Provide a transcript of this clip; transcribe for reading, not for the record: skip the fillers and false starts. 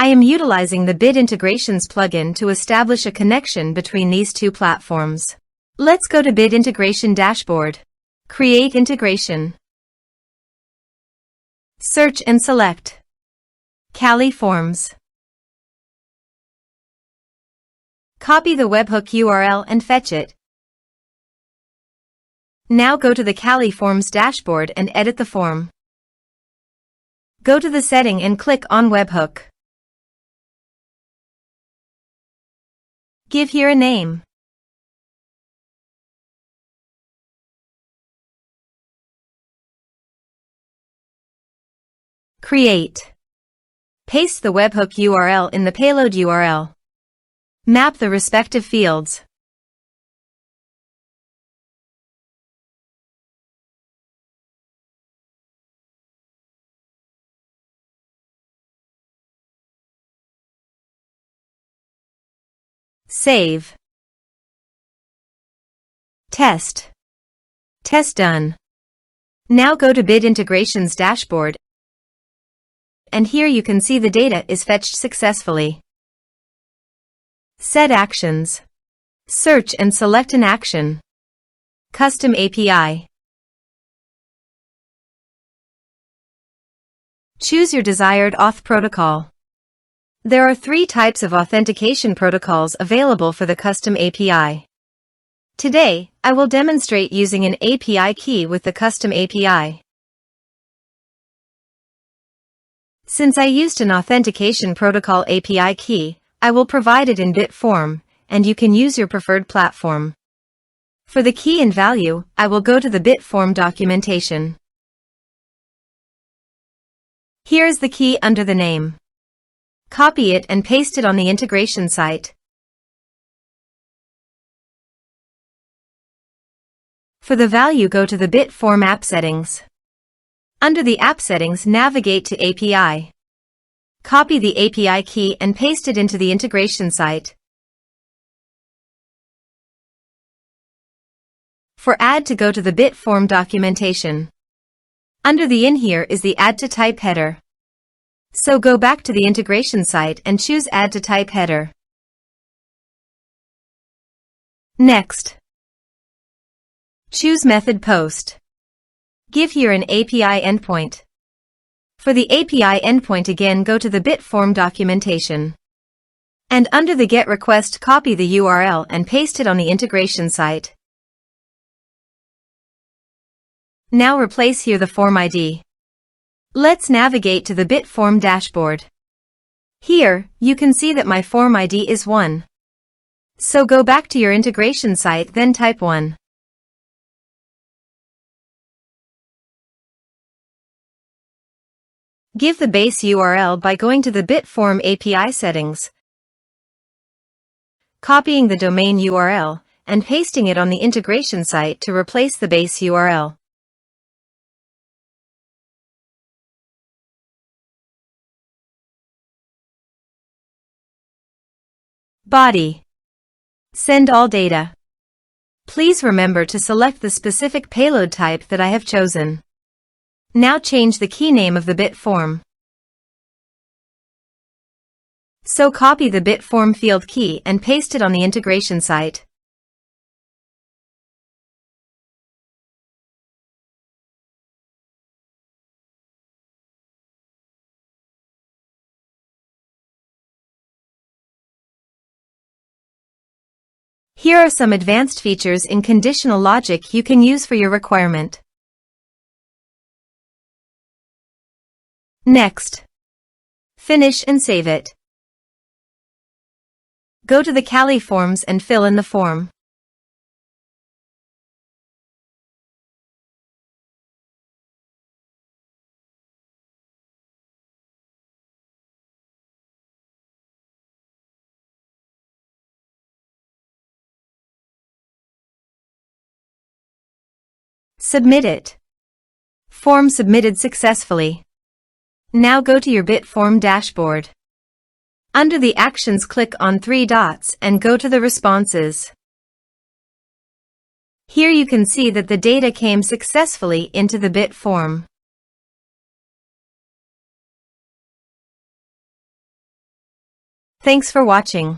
I am utilizing the Bit Integrations plugin to establish a connection between these two platforms. Let's go to Bit Integration Dashboard. Create integration. Search and select Kali Forms. Copy the webhook URL and fetch it. Now go to the Kali Forms dashboard and edit the form. Go to the setting and click on Webhook. Give here a name. Create. Paste the webhook URL in the payload URL. Map the respective fields. Save. Test. Test done. Now go to Bit Integrations dashboard, and here you can see the data is fetched successfully. Set actions. Search and select an action. Custom API. Choose your desired auth protocol. There are 3 types of authentication protocols available for the custom API. Today, I will demonstrate using an API key with the custom API. Since I used an authentication protocol API key, I will provide it in bit form, and you can use your preferred platform. For the key and value, I will go to the bit form documentation. Here is the key under the name. Copy it and paste it on the integration site. For the value, go to the bit form app settings. Under the app settings, navigate to API. Copy the API key and paste it into the integration site. For add to, go to the bit form documentation. Under the in here is the add to type header. So go back to the integration site and choose add to type header. Next, choose method post. Give here an API endpoint. For the API endpoint, again go to the bit form documentation. And under the get request, copy the URL and paste it on the integration site. Now replace here the form ID. Let's navigate to the bit form dashboard. Here, you can see that my form ID is 1. So go back to your integration site, then type 1. Give the base URL by going to the bit form API settings, copying the domain URL, and pasting it on the integration site to replace the base URL. Body. Send all data. Please remember to select the specific payload type that I have chosen. Now change the key name of the bit form. So copy the bit form field key and paste it on the integration site. Here are some advanced features in conditional logic you can use for your requirement. Next, finish and save it. Go to the Kali Forms and fill in the form. Submit it. Form submitted successfully. Now go to your bit form dashboard. Under the actions, click on 3 dots and go to the responses. Here you can see that the data came successfully into the bit form. Thanks for watching.